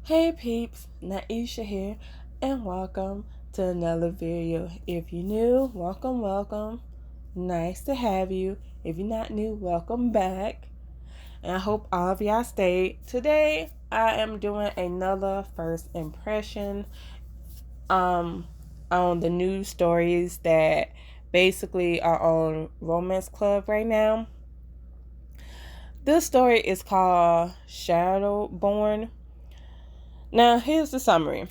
Hey peeps, Naisha here, and welcome to another video. If you're new, welcome. Nice to have you. If you're not new, welcome back. And I hope all of y'all stayed. Today, I am doing another first impression on the news stories that basically are on Romance Club right now. This story is called Shadowborn. Now, here's the summary.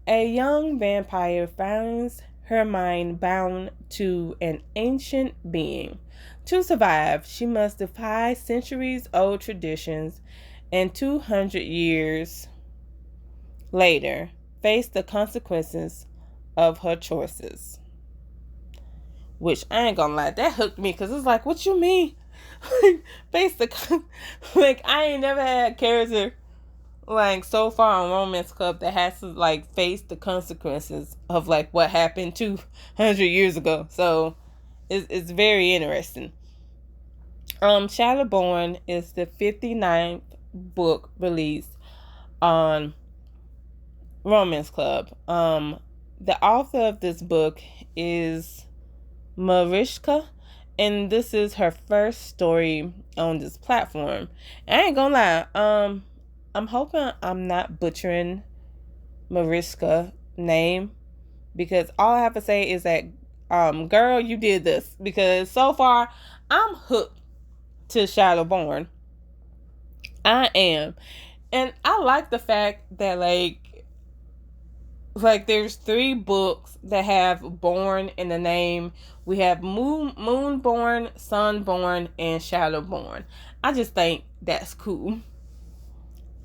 A young vampire finds her mind bound to an ancient being. To survive, she must defy centuries-old traditions and 200 years later face the consequences of her choices. Which, I ain't gonna lie, that hooked me because it's like, what you mean? Face the like, I ain't never had a character like so far on Romance Club that has to like face the consequences of like what happened 200 years ago. So it's very interesting. Shadowborn is the 59th book released on Romance Club. The author of this book is Marishka, and this is her first story on this platform. I ain't gonna lie, I'm hoping I'm not butchering Marishka name, because all I have to say is that girl, you did this, because so far I'm hooked to Shadowborn. I am. And I like the fact that like there's 3 books that have born in the name. We have Moonborn, Sunborn, and Shadowborn. I just think that's cool.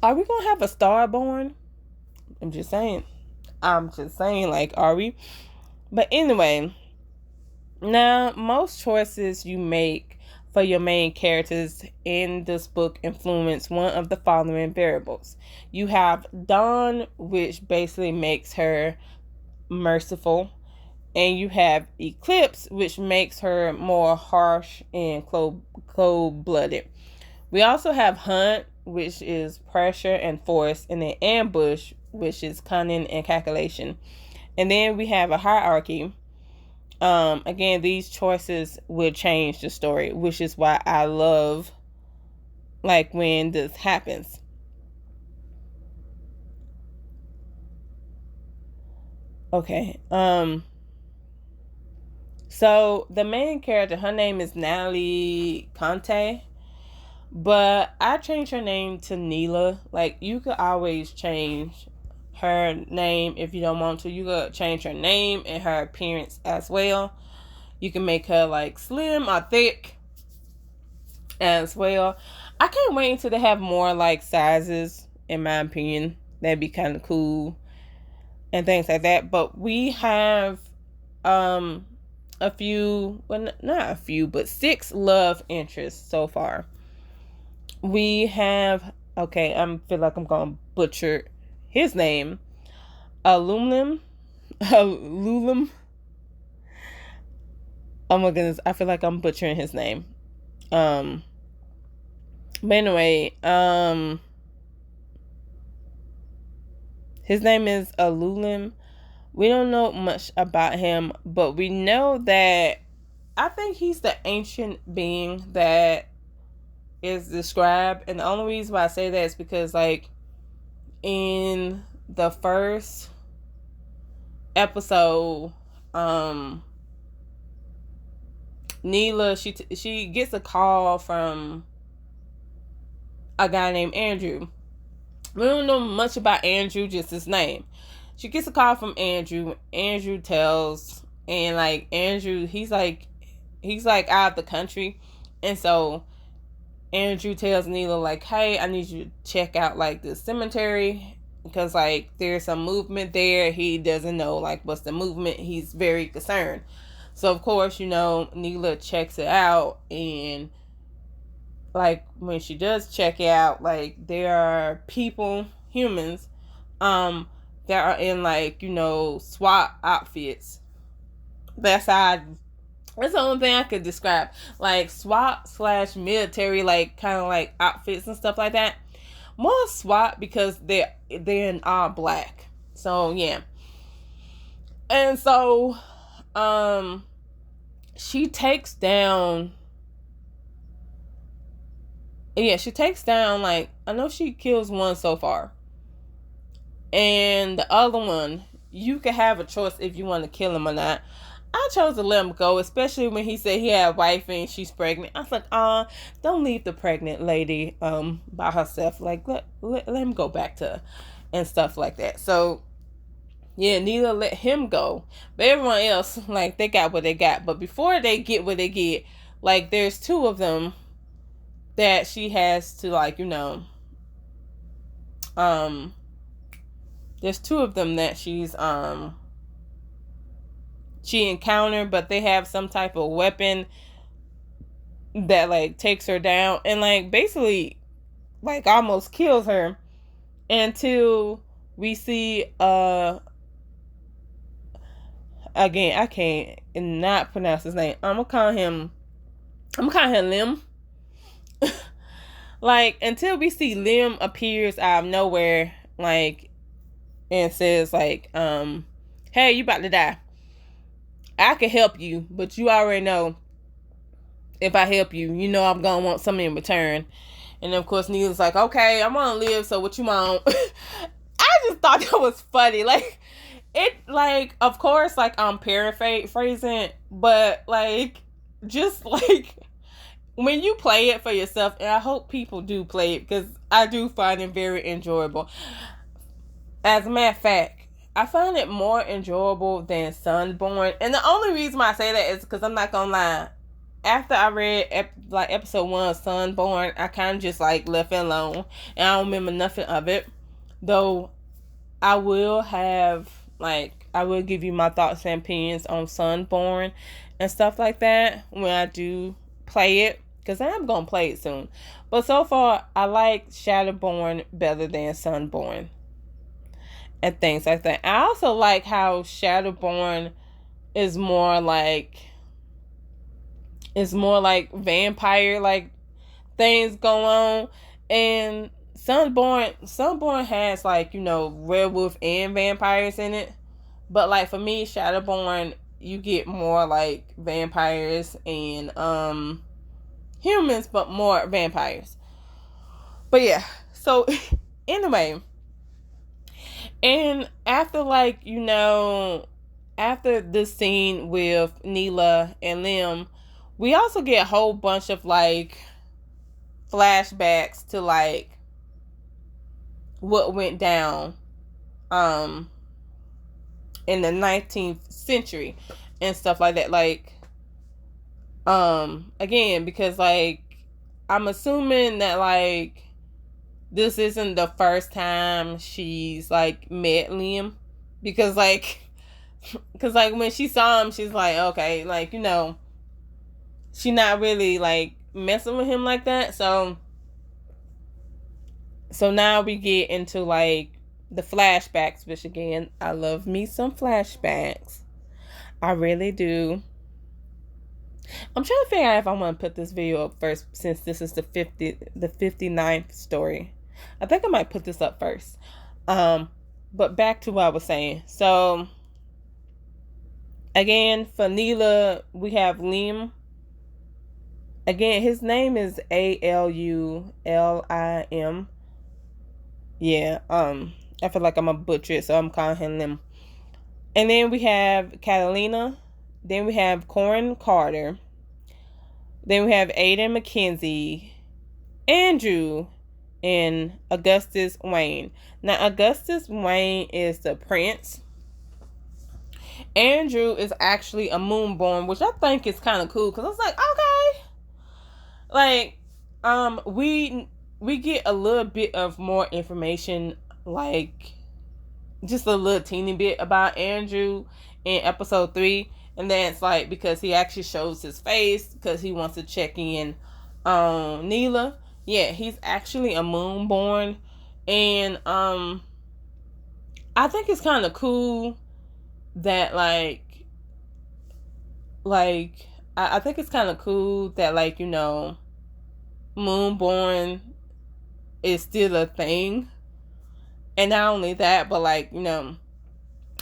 Are we gonna have a Starborn? I'm just saying, like, are we? But anyway, now most choices you make for your main characters in this book influence one of the following variables. You have Dawn, which basically makes her merciful, and you have Eclipse, which makes her more harsh and cold-blooded. We also have Hunt, which is pressure and force, and then Ambush, which is cunning and calculation. And then we have a hierarchy. Again, these choices will change the story, which is why I love like when this happens. Okay. So the main character, her name is Natalie Conte, but I changed her name to Neela. Like, you could always change her name if you don't want to. You could change her name and her appearance as well. You can make her like slim or thick as well. I can't wait until they have more like sizes, in my opinion. That'd be kind of cool and things like that. But we have a few, well, not a few, but 6 love interests so far. We have, okay, I feel like I'm gonna butcher his name. Aluminum. Oh my goodness, I feel like I'm butchering his name. But anyway, his name is Alulim. We don't know much about him, but we know that I think he's the ancient being that is described. And the only reason why I say that is because, like, in the first episode, Neela, she gets a call from a guy named Andrew. We don't know much about Andrew, just his name. She gets a call from Andrew. Andrew tells, and like Andrew, he's like out of the country, and so Andrew tells Neela like, hey, I need you to check out like the cemetery, because like there's some movement there. He doesn't know like what's the movement. He's very concerned. So of course, Neela checks it out, and like when she does check it out, like there are people, humans, that are in like, SWAT outfits. That's the only thing I could describe. Like SWAT / military, like kind of like outfits and stuff like that. more SWAT because they're in all black. So yeah. And so she takes down like, I know she kills one so far. And the other one, you can have a choice if you want to kill him or not. I chose to let him go, especially when he said he had a wife and she's pregnant. I was like, don't leave the pregnant lady by herself. Like, let him go back to her and stuff like that. So yeah, Neela let him go. But everyone else, like, they got what they got. But before they get what they get, like, there's two of them that she has to, like, there's two of them that she encountered, but they have some type of weapon that, like, takes her down and, like, basically, like, almost kills her until we see again, I can't not pronounce his name. I'm gonna call him Lim. Like, until we see Lim appears out of nowhere, like, and says, like, hey, you about to die. I can help you, but you already know if I help you, I'm gonna want something in return. And of course, Neil's like, okay, I'm gonna live, so what you want? I just thought that was funny. Like, it, like, of course, like, I'm paraphrasing, but, like, just, like, when you play it for yourself, and I hope people do play it, because I do find it very enjoyable. As a matter of fact, I find it more enjoyable than Sunborn. And the only reason why I say that is because I'm not gonna lie. After I read episode 1 of Sunborn, I kind of just, like, left it alone. And I don't remember nothing of it. Though I will give you my thoughts and opinions on Sunborn and stuff like that when I do play it. Because I am going to play it soon. But so far, I like Shadowborn better than Sunborn. And things like that. I also like how Shadowborn is more like vampire, like, things go on. And Sunborn has, like, werewolf and vampires in it. But, like, for me, Shadowborn, you get more, like, vampires and humans, but more vampires. But yeah, so anyway, and after, like, after this scene with Neela and Lim, we also get a whole bunch of, like, flashbacks to, like, what went down in the 19th century and stuff like that. Like, again, because, like, I'm assuming that, like, this isn't the first time she's, like, met Liam, because, like, when she saw him, she's like, okay, like, she not really, like, messing with him like that. So now we get into, like, the flashbacks, which, again, I love me some flashbacks. I really do. I'm trying to figure out if I want to put this video up first, since this is the 59th story. I think I might put this up first. But back to what I was saying. So, again, for Neela, we have Liam. Again, his name is Alulim. Yeah, I feel like I'm a butcher, so I'm calling him Lim. And then we have Catalina. Then we have Corin Carter. Then we have Aiden McKenzie, Andrew, and Augustus Wayne. Now, Augustus Wayne is the prince. Andrew is actually a Moonborn, which I think is kind of cool, because I was like, okay. Like, we get a little bit of more information, like, just a little teeny bit about Andrew in episode 3. And then it's like, because he actually shows his face because he wants to check in on Neela. Yeah, he's actually a Moonborn. And I think it's kind of cool that, like I think it's kind of cool that, like, Moonborn is still a thing. And not only that, but like,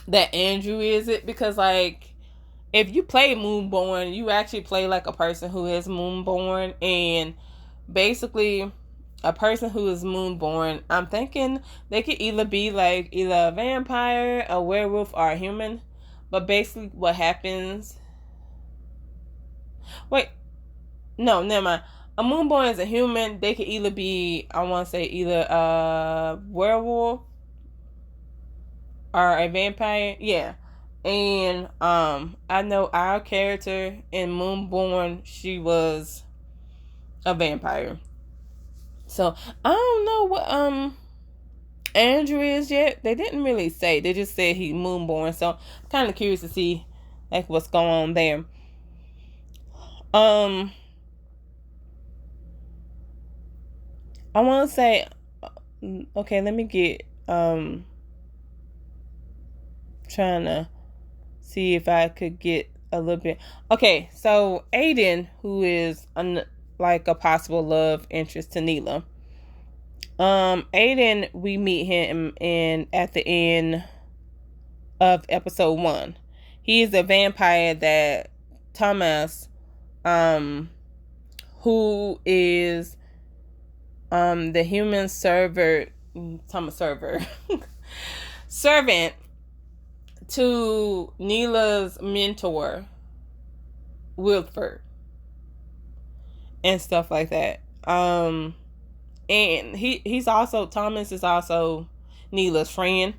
that Andrew is it, because like if you play Moonborn, you actually play like a person who is Moonborn, and basically a person who is Moonborn, I'm thinking they could either be like either a vampire, a werewolf, or a human. But basically what happens, wait, no, never mind. A Moonborn is a human. They could either be, I want to say, either a werewolf or a vampire. Yeah. And I know our character in Moonborn, she was a vampire. So I don't know what Andrew is yet. They didn't really say. They just said he's Moonborn. So I'm kind of curious to see like what's going on there. I want to say, okay, let me get trying to see if I could get a little bit. Okay, so Aiden, who is like a possible love interest to Neela. Aiden, we meet him in at the end of episode 1. He is a vampire that Thomas, who is the human servant to Neela's mentor, Wilford, and stuff like that. And he's also, Thomas is also Neela's friend.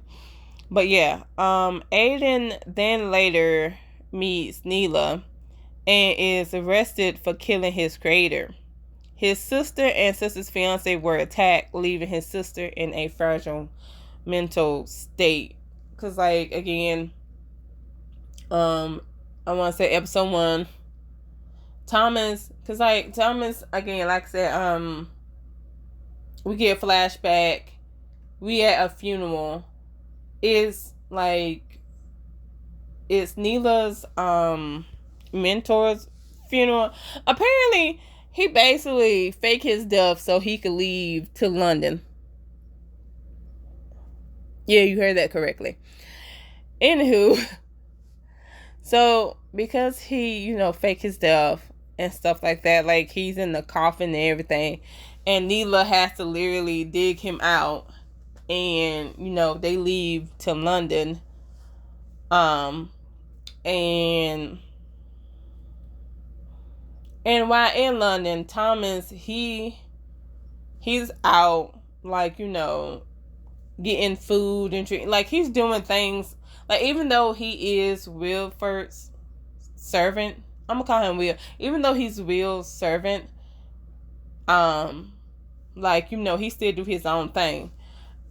But yeah, Aiden then later meets Neela and is arrested for killing his creator. His sister and sister's fiance were attacked, leaving his sister in a fragile mental state. Cause like again, I want to say episode 1, Thomas. Cause like Thomas again, like I said, we get a flashback. We at a funeral. It's Neela's mentor's funeral. Apparently, he basically faked his death so he could leave to London. Yeah, you heard that correctly. Anywho, so because he, faked his death and stuff like that, like he's in the coffin and everything, and Neela has to literally dig him out, and they leave to London, and while in London, Thomas, he's out, like, getting food and drink. Like, he's doing things, like, even though he is Wilford's servant, I'm gonna call him Will, even though he's Will's servant, like, he still do his own thing.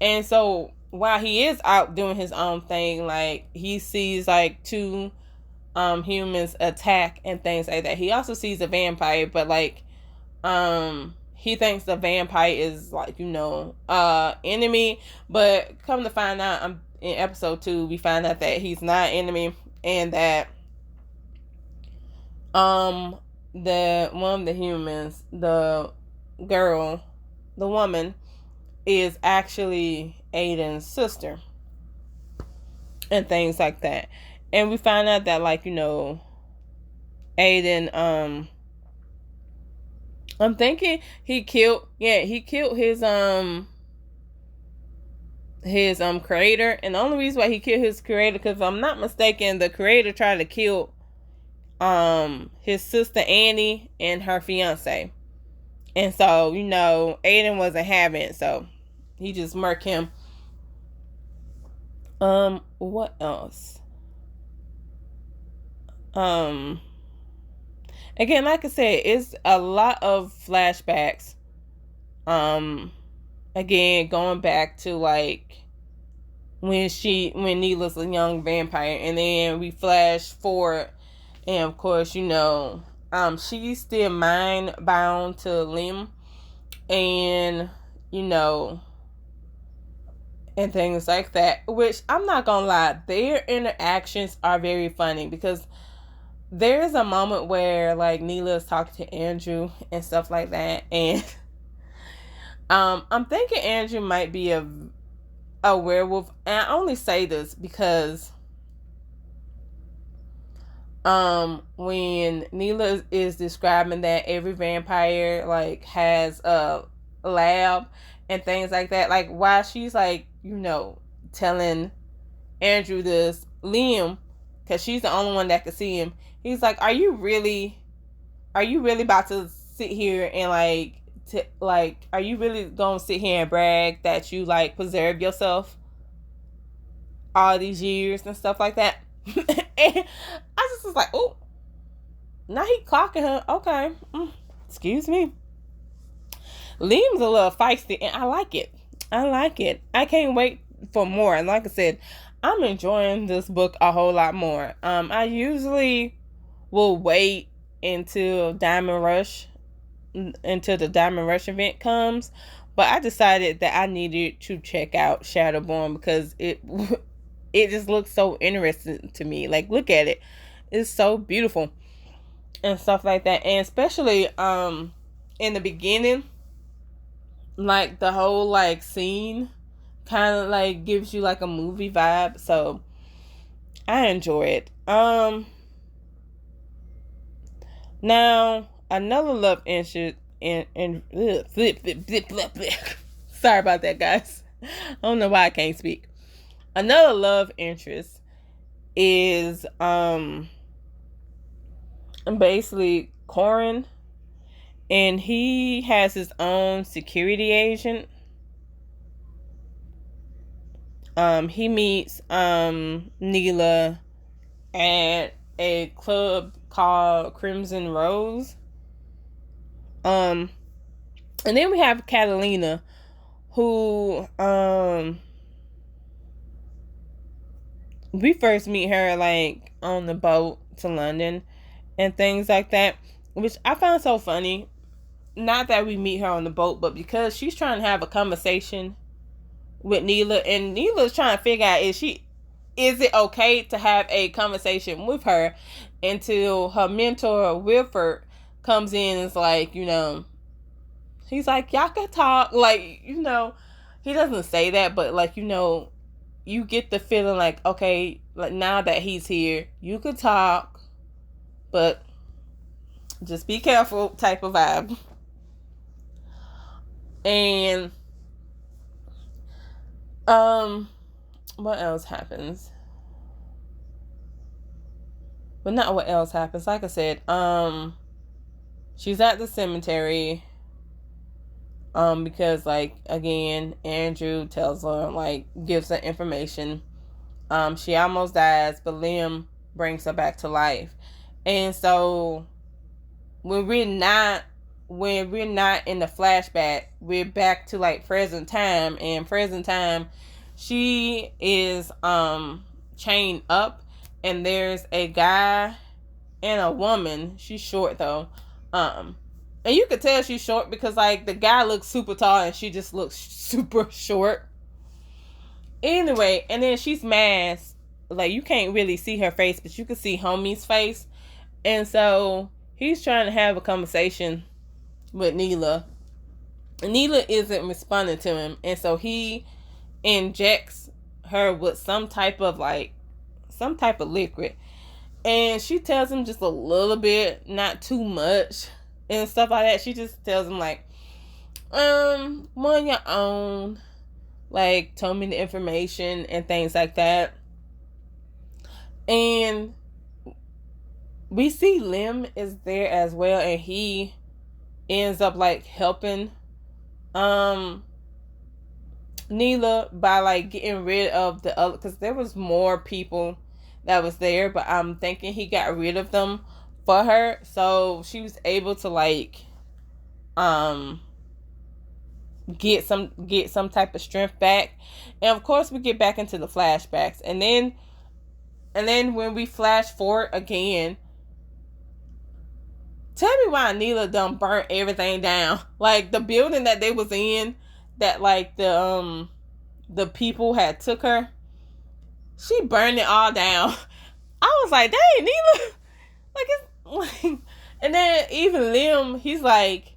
And so, while he is out doing his own thing, like, he sees, like, 2 humans attack and things like that. He also sees a vampire, but like he thinks the vampire is like enemy, but come to find out, in episode 2 we find out that he's not enemy, and that the one of the humans, the woman, is actually Aiden's sister and things like that. And we find out that, like, Aiden, I'm thinking he killed his creator. And the only reason why he killed his creator, because if I'm not mistaken, the creator tried to kill his sister Annie and her fiance. And so, Aiden wasn't having it, so he just murked him. What else? Again, like I said, it's a lot of flashbacks. Again, going back to like when Neela's a young vampire, and then we flash forward, and of course, she's still mind bound to Lim, and and things like that. Which, I'm not gonna lie, their interactions are very funny, because there's a moment where like Neela is talking to Andrew and stuff like that, and I'm thinking Andrew might be a werewolf, and I only say this because when Neela is describing that every vampire like has a lab and things like that, like while she's like, telling Andrew this, Liam, because she's the only one that can see him, he's like, are you really about to sit here and are you really gonna sit here and brag that you like preserve yourself all these years and stuff like that? And I just was like, oh, now he clocking her. Okay, excuse me. Liam's a little feisty, and I like it. I can't wait for more. And like I said, I'm enjoying this book a whole lot more. I usually will wait until the Diamond Rush event comes, but I decided that I needed to check out Shadowborn because it just looks so interesting to me. Like, look at it. It's so beautiful and stuff like that. And especially in the beginning, like the whole like scene kind of like gives you like a movie vibe. So I enjoy it. Now another love interest in sorry about that, guys. I don't know why I can't speak. Another love interest is basically Corin, and he has his own security agent. He meets Neela at a club called Crimson Rose. And then we have Catalina, who we first meet her like on the boat to London and things like that, which I found so funny. Not that we meet her on the boat, but because she's trying to have a conversation with Neela, and Neela's trying to figure out is it okay to have a conversation with her, until her mentor Wilford comes in and is like, he's like, y'all can talk, like, he doesn't say that, but like, you get the feeling like, okay, like now that he's here, you could talk, but just be careful type of vibe. And what else happens? But not what else happens. Like I said, she's at the cemetery. Because like again, Andrew tells her, like, gives her information. She almost dies, but Liam brings her back to life. And so when we're not in the flashback, we're back to like present time. And present time, she is chained up, and there's a guy and a woman. She's short though. And you could tell she's short because like the guy looks super tall and she just looks super short. Anyway, and then she's masked. Like you can't really see her face, but you can see homie's face. And so he's trying to have a conversation with Neela. And Neela isn't responding to him. And so he injects her with some type of liquid. And she tells him just a little bit, not too much, and stuff like that. She just tells him like, on your own, like, tell me the information and things like that. And we see Lim is there as well, and he ends up like helping Neela by like getting rid of the other, because there was more people that was there, but I'm thinking he got rid of them for her, so she was able to like get some type of strength back. And of course we get back into the flashbacks, and then when we flash forward again, tell me why Neela done burnt everything down. Like the building that they was in, that like the people had took her, she burned it all down. I was like, dang, Neela, like it's like. And then even Liam, he's like,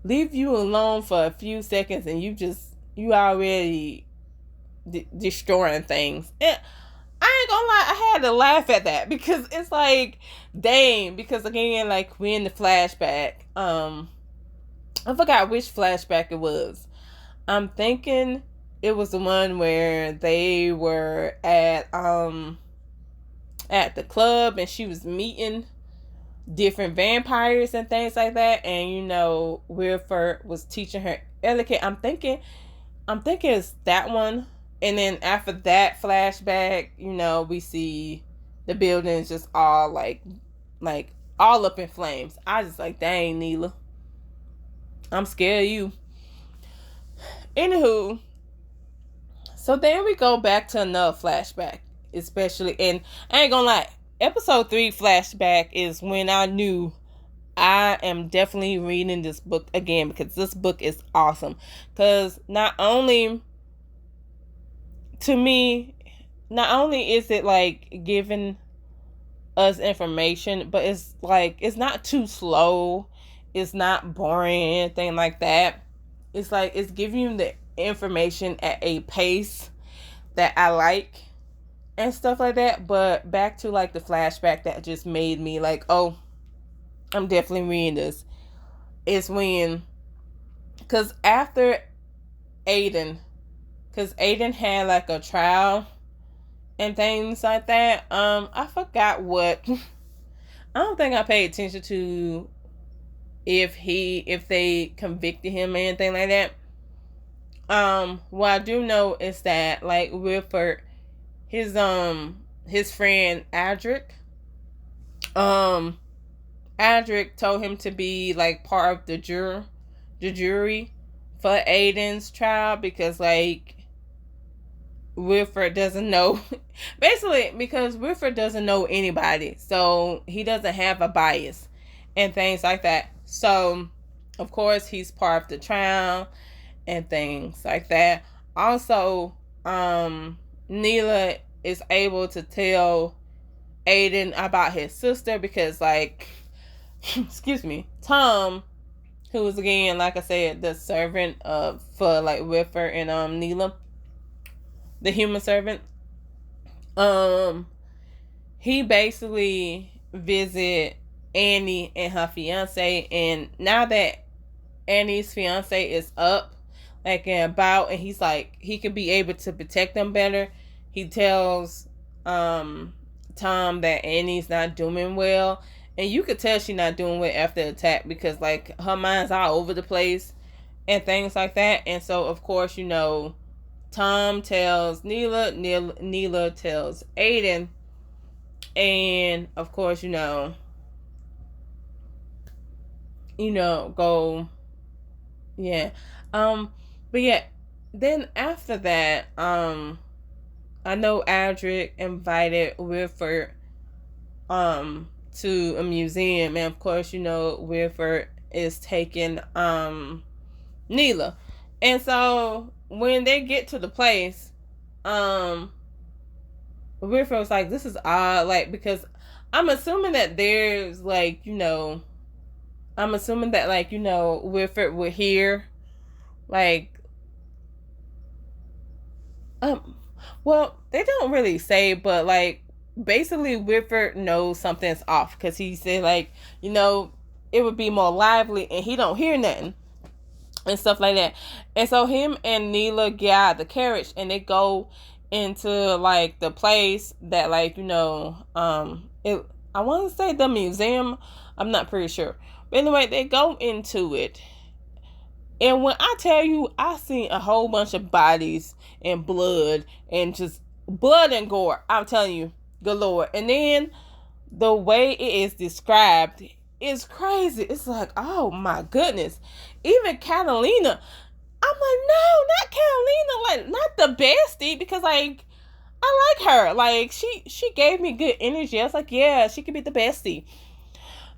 leave you alone for a few seconds and you already destroying things. And I ain't gonna lie, I had to laugh at that because it's like, dang, because again, like we in the flashback. I forgot which flashback it was. I'm thinking it was the one where they were at the club and she was meeting different vampires and things like that, and Wilford was teaching her etiquette. I'm thinking it's that one. And then after that flashback, we see the buildings just all like all up in flames. I just like, dang, Neela, I'm scared of you. Anywho, so then we go back to another flashback, especially, and I ain't gonna lie, episode 3 flashback is when I knew I am definitely reading this book again, because this book is awesome. Because not only is it like giving us information, but it's like, it's not too slow, it's not boring, anything like that. It's like, it's giving you the information at a pace that I like and stuff like that. But back to like the flashback that just made me like, oh, I'm definitely reading this. It's when, because Aiden had like a trial and things like that. I forgot what. I don't think I paid attention to if they convicted him or anything like that. What I do know is that like Wilford, his friend Adric told him to be like part of the jury for Aiden's trial, because like Wilford doesn't know basically, because Wilford doesn't know anybody, so he doesn't have a bias and things like that. So of course he's part of the trial and things like that. Also, Neela is able to tell Aiden about his sister, because like excuse me, Tom, who was again, like I said, the servant for like Wilford and Neela, the human servant, he basically visit Annie and her fiance, and now that Annie's fiance is up, like, and about, and he's like, he could be able to protect them better. He tells Tom that Annie's not doing well, and you could tell she's not doing well after the attack, because like her mind's all over the place and things like that. And so of course, Tom tells Neela tells Aiden, and of course, go, yeah. But yeah, then after that, I know Adric invited Wilford to a museum, and of course, Wilford is taking Neela. And so when they get to the place, Wilford was like, this is odd, like, because I'm assuming that there's like, Wilford would hear like, well, they don't really say, but like basically Wilford knows something's off, because he said like, it would be more lively and he don't hear nothing and stuff like that. And so him and Neela get out of the carriage and they go into like the place that like, I want to say the museum, I'm not pretty sure, but anyway, they go into it. And when I tell you, I seen a whole bunch of bodies and blood and just blood and gore, I'm telling you, galore. And then the way it is described is crazy. It's like, oh my goodness. Even Catalina, I'm like, no, not Catalina, like not the bestie, because like I like her. Like she gave me good energy. I was like, yeah, she could be the bestie.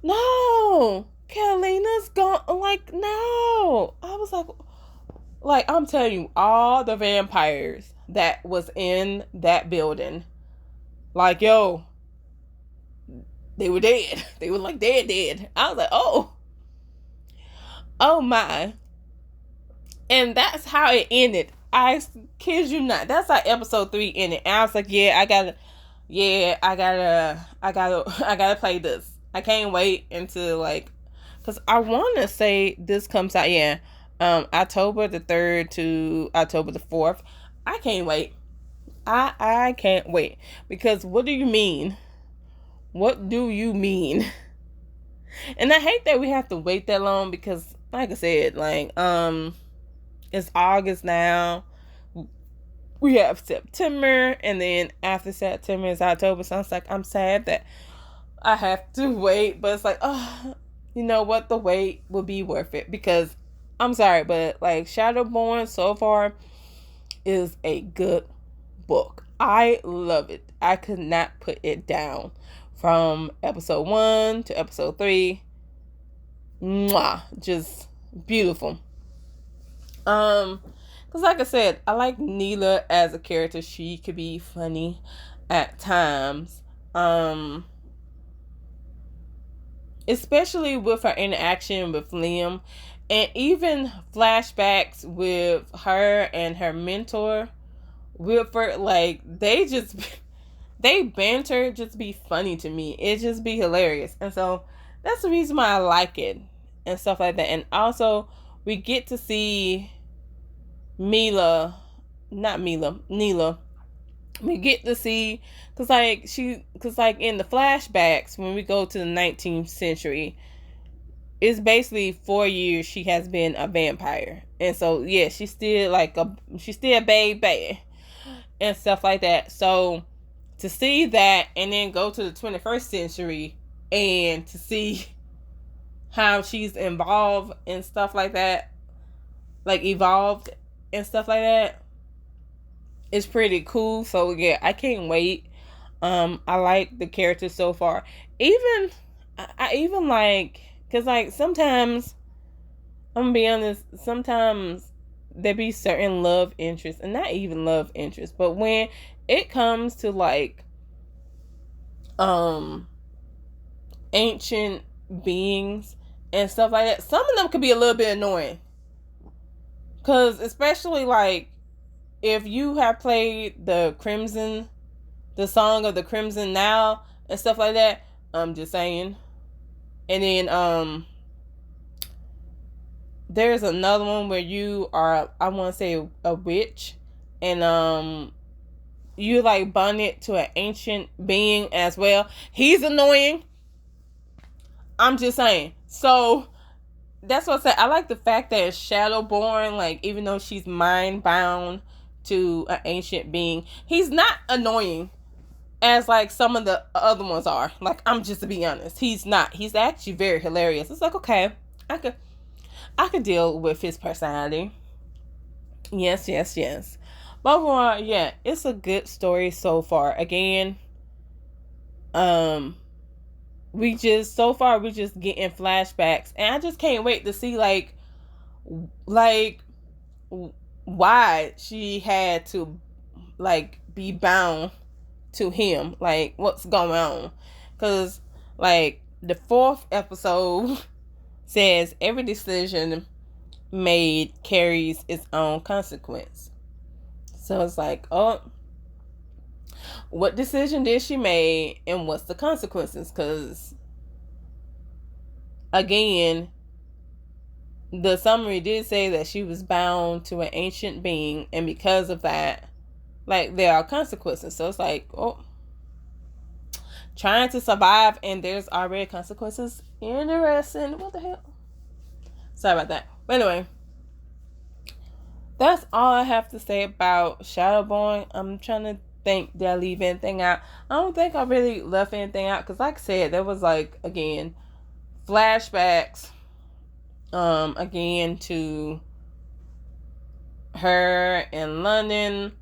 No, Catalina's gone. Like, no. I was like, I'm telling you, all the vampires that was in that building, like, yo, they were dead. They were like dead. I was like, oh. Oh my. And that's how it ended. I kid you not. That's how episode 3 ended. And I was like, I gotta play this. I can't wait until like, cause I want to say this comes out, October the 3rd to October the 4th. I can't wait. I can't wait, because what do you mean? What do you mean? And I hate that we have to wait that long, because like I said, like it's August now. We have September, and then after September is October. So it's like, I'm sad that I have to wait, but it's like, oh, you know what? The wait will be worth it, because I'm sorry, but like Shadowborn so far is a good book. I love it. I could not put it down from episode 1 to episode 3. Mwah, just beautiful. Because like I said, I like Neela as a character. She could be funny at times. Especially with her interaction with Liam, and even flashbacks with her and her mentor, Wilford. Like, they banter just be funny to me. It just be hilarious. And so that's the reason why I like it and stuff like that. And also, we get to see Neela. We get to see, because like in the flashbacks, when we go to the 19th century, it's basically 4 years she has been a vampire. And so, yeah, she's still a baby and stuff like that. So to see that, and then go to the 21st century and to see how she's involved and stuff like that, like evolved and stuff like that, it's pretty cool. So yeah, I can't wait. I like the characters so far. I even like, because like sometimes, I'm gonna be honest, sometimes there be certain love interests, and not even love interests, but when it comes to like ancient beings and stuff like that, some of them could be a little bit annoying. Because especially like if you have played the Song of the Crimson Now and stuff like that, I'm just saying. And then there's another one where you are, I want to say, a witch, and you like bonded to an ancient being as well. He's annoying. I'm just saying. So that's what I said. I like the fact that Shadowborn, like, even though she's mind bound to an ancient being, he's not annoying as like some of the other ones are. Like, I'm just to be honest, he's not. He's actually very hilarious. It's like, okay, I could deal with his personality. Yes. But overall, yeah, it's a good story so far. Again, we just getting flashbacks, and I just can't wait to see like why she had to like be bound to him, like what's going on, because like the 4th episode says every decision made carries its own consequence. So it's like, oh, what decision did she make, and what's the consequences? Because again, the summary did say that she was bound to an ancient being, and because of that, like, there are consequences. So it's like, oh, trying to survive, and there's already consequences. Interesting. What the hell? Sorry about that. But anyway, that's all I have to say about Shadowborn. I'm trying to think, did I leave anything out? I don't think I really left anything out, because like I said, there was like, again, flashbacks again to her in London,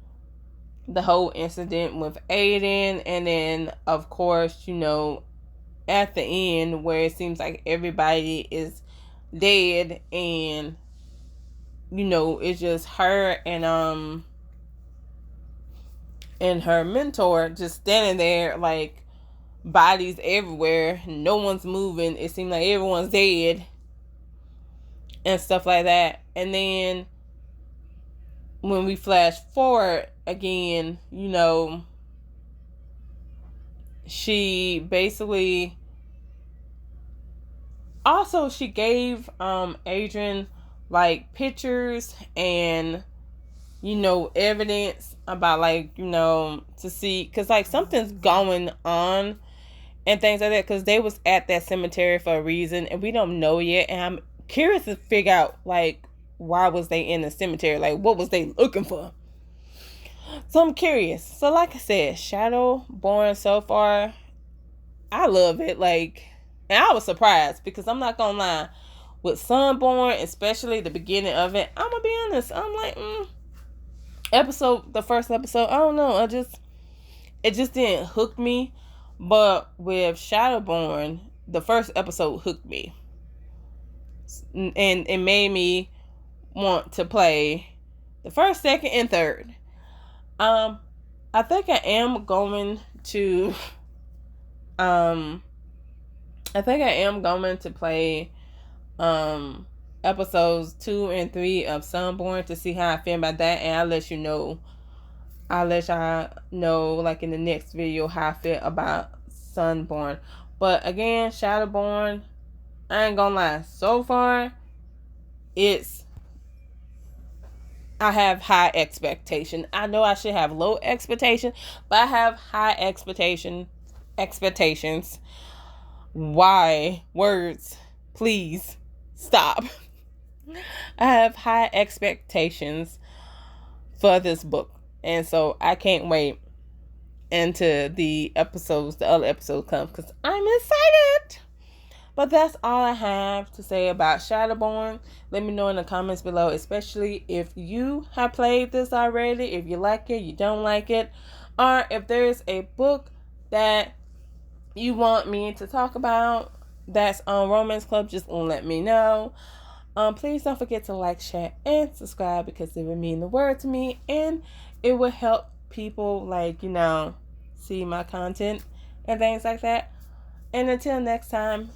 the whole incident with Aiden, and then of course, you know, at the end where it seems like everybody is dead, and you know, it's just her and her mentor just standing there, like bodies everywhere, no one's moving, it seems like everyone's dead. and stuff like that. And then when we flash forward again, she basically also she gave Adrian like pictures and evidence about like to see, because like something's going on and things like that, because they was at that cemetery for a reason and we don't know yet. And I'm curious to figure out like why was they in the cemetery, like what was they looking for. So I'm curious. So like I said, Shadowborn so far, I love it. Like, and I was surprised because I'm not gonna lie, with Sunborn, especially the beginning of it, I'm gonna be honest, I'm like the first episode, I don't know, it just didn't hook me. But with Shadowborn, the first episode hooked me, and it made me want to play the first, second, and third. I think I am going to play episodes 2 and 3 of Sunborn to see how I feel about that, and I'll let y'all know like in the next video how I feel about Sunborn. But again, Shadowborn, I ain't gonna lie, so far I have high expectation. I know I should have low expectation, but I have high expectations. Why? Words. Please stop. I have high expectations for this book. And so I can't wait until the other episodes come, because I'm excited. But that's all I have to say about Shadowborn. Let me know in the comments below, especially if you have played this already, if you like it, you don't like it, or if there's a book that you want me to talk about that's on Romance Club, just let me know. Please don't forget to like, share, and subscribe, because it would mean the world to me, and it will help people see my content and things like that. And until next time,